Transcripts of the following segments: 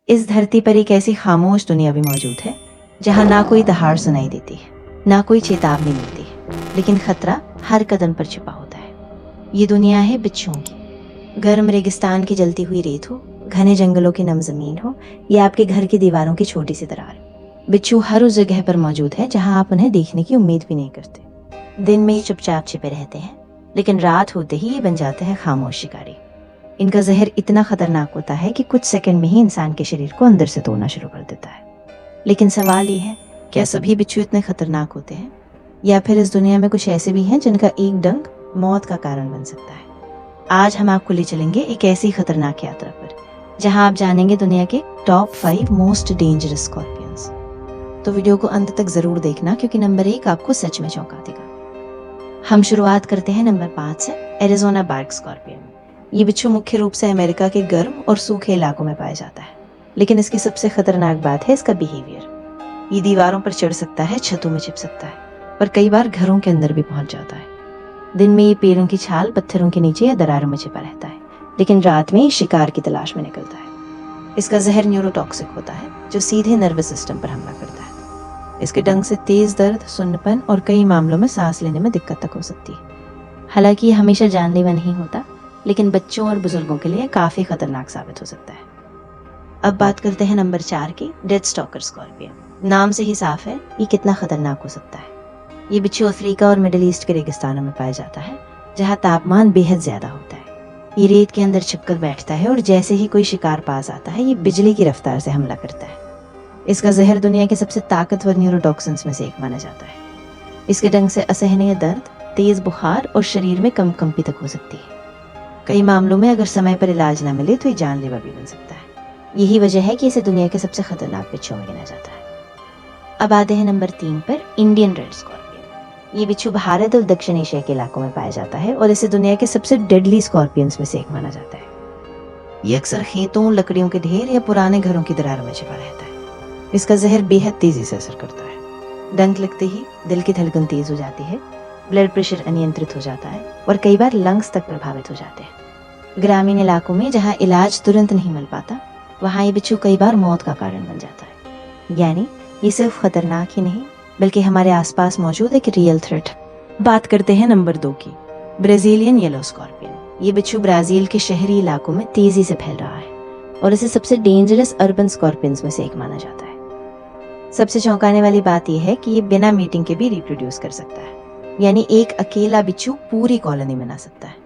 इस धरती पर एक ऐसी खामोश दुनिया भी मौजूद है जहाँ ना कोई दहाड़ सुनाई देती है, ना कोई चेतावनी मिलती है, लेकिन खतरा हर कदम पर छिपा होता है। ये दुनिया है बिच्छुओं की। गर्म रेगिस्तान की जलती हुई रेत हो, घने जंगलों की नम जमीन हो, या आपके घर की दीवारों की छोटी सी दरार, बिच्छू हर उस जगह पर मौजूद है जहाँ आप उन्हें देखने की उम्मीद भी नहीं करते। दिन में ये चुपचाप छिपे रहते हैं, लेकिन रात होते ही ये बन जाते हैं खामोश शिकारी। इनका जहर इतना खतरनाक होता है कि कुछ सेकंड में ही इंसान के शरीर को अंदर से तोड़ना शुरू कर देता है। लेकिन सवाल ये है, क्या सभी बिच्छू इतने खतरनाक होते हैं, या फिर इस दुनिया में कुछ ऐसे भी हैं जिनका एक डंक मौत का कारण बन सकता है? आज हम आपको ले चलेंगे एक ऐसी खतरनाक यात्रा पर जहां आप जानेंगे दुनिया के टॉप 5 मोस्ट डेंजरस स्कॉर्पियंस। तो वीडियो को अंत तक जरूर देखना, क्योंकि नंबर 1 आपको सच में चौंका देगा। हम शुरुआत करते हैं नंबर 5 से, एरिज़ोना बार्क स्कॉर्पियन। ये बिच्छू मुख्य रूप से अमेरिका के गर्म और सूखे इलाकों में पाया जाता है, लेकिन इसकी सबसे खतरनाक बात है इसका बिहेवियर। ये दीवारों पर चढ़ सकता है, छतों में छिप सकता है, और कई बार घरों के अंदर भी पहुंच जाता है। दिन में ये पेड़ों की छाल, पत्थरों के नीचे या दरारों में छिपा रहता है, लेकिन रात में ये शिकार की तलाश में निकलता है। इसका जहर न्यूरोटॉक्सिक होता है, जो सीधे नर्वस सिस्टम पर हमला करता है। इसके डंक से तेज दर्द, सुन्नपन और कई मामलों में सांस लेने में दिक्कत तक हो सकती है। हालांकि ये हमेशा जानलेवा नहीं होता, लेकिन बच्चों और बुजुर्गों के लिए काफी खतरनाक साबित हो सकता है। अब बात करते हैं नंबर 4 की, डेथ स्टॉकर स्कॉर्पियन। नाम से ही साफ है ये कितना खतरनाक हो सकता है। ये बिच्छू अफ्रीका और मिडिल ईस्ट के रेगिस्तानों में पाया जाता है, जहाँ तापमान बेहद ज्यादा होता है। ये रेत के अंदर छिपकर बैठता है, और जैसे ही कोई शिकार पास आता है ये बिजली की रफ्तार से हमला करता है। इसका जहर दुनिया के सबसे ताकतवर न्यूरोटॉक्सिन्स में से एक माना जाता है। इसके डंक से असहनीय दर्द, तेज बुखार और शरीर में कंपी तक हो सकती है। कई मामलों में अगर समय पर इलाज न मिले तो ये जानलेवा भी बन सकता है। यही वजह है कि इसे दुनिया के सबसे खतरनाक बिच्छुओं में गिना जाता है। अब आते हैं नंबर 3 पर, इंडियन रेड स्कॉर्पियन। ये बिच्छू भारत और दक्षिण एशिया के इलाकों में पाया जाता है, और इसे दुनिया के सबसे डेडली स्कॉर्पियंस में से एक माना जाता है। ये अक्सर खेतों, लकड़ियों के ढेर या पुराने घरों की दरारों में छिपा रहता है। इसका जहर बेहद तेजी से असर करता है। डंक लगते ही दिल की धड़कन तेज हो जाती है, ब्लड प्रेशर अनियंत्रित हो जाता है, और कई बार लंग्स तक प्रभावित हो जाते हैं। ग्रामीण इलाकों में जहां इलाज तुरंत नहीं मिल पाता, वहां ये बिच्छू कई बार मौत का कारण बन जाता है। यानी ये सिर्फ खतरनाक ही नहीं, बल्कि हमारे आसपास मौजूद एक रियल थ्रेट। बात करते हैं नंबर 2 की, ब्राजीलियन येलो स्कॉर्पियन। ये बिच्छू ब्राजील के शहरी इलाकों में तेजी से फैल रहा है, और इसे सबसे डेंजरस अर्बन स्कॉर्पियंस में से एक माना जाता है। सबसे चौंकाने वाली बात यह है कि ये बिना मीटिंग के भी रिप्रोड्यूस कर सकता है, यानी एक अकेला बिच्छू पूरी कॉलोनी बना सकता है।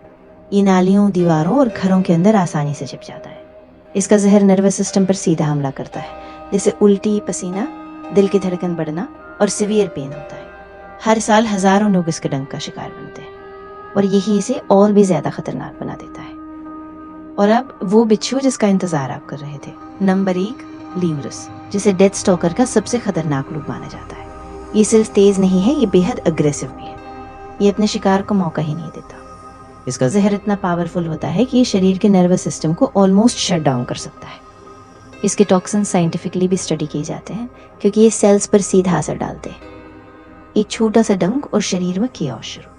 ये नालियों, दीवारों और घरों के अंदर आसानी से छिप जाता है। इसका जहर नर्वस सिस्टम पर सीधा हमला करता है, जैसे उल्टी, पसीना, दिल की धड़कन बढ़ना और सीवियर पेन होता है। हर साल हजारों लोग इसके डंक का शिकार बनते हैं, और यही इसे और भी ज्यादा खतरनाक बना देता है। और अब वो बिच्छू जिसका इंतजार आप कर रहे थे, नंबर 1, लीमरस, जिसे डेथ स्टॉकर का सबसे खतरनाक रूप माना जाता है। ये सिर्फ तेज नहीं है, ये बेहद अग्रेसिव भी है। ये अपने शिकार को मौका ही नहीं देता। इसका जहर इतना पावरफुल होता है कि ये शरीर के नर्वस सिस्टम को ऑलमोस्ट शट डाउन कर सकता है। इसके टॉक्सिन साइंटिफिकली भी स्टडी किए जाते हैं, क्योंकि ये सेल्स पर सीधा असर डालते हैं। एक छोटा सा डंक और शरीर में कियास शुरू,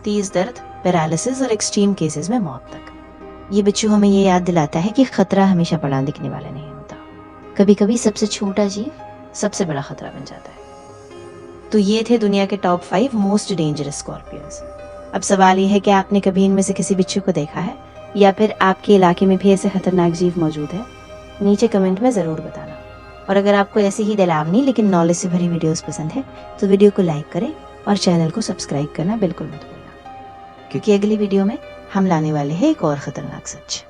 तेज दर्द, पैरालिसिस और एक्सट्रीम केसेस में मौत तक। ये बिच्छू हमें ये याद दिलाता है कि खतरा हमेशा बड़ा दिखने वाला नहीं होता। कभी कभी सबसे छोटा जीव सबसे बड़ा खतरा बन जाता है। तो ये थे दुनिया के टॉप 5 मोस्ट डेंजरस स्कॉर्पियंस। अब सवाल ये है कि आपने कभी इनमें से किसी बिच्छू को देखा है, या फिर आपके इलाके में भी ऐसे खतरनाक जीव मौजूद है? नीचे कमेंट में ज़रूर बताना। और अगर आपको ऐसी ही डरावनी लेकिन नॉलेज से भरी वीडियोस पसंद है, तो वीडियो को लाइक करें और चैनल को सब्सक्राइब करना बिल्कुल मत भूलना, क्योंकि अगली वीडियो में हम लाने वाले हैं एक और खतरनाक सच।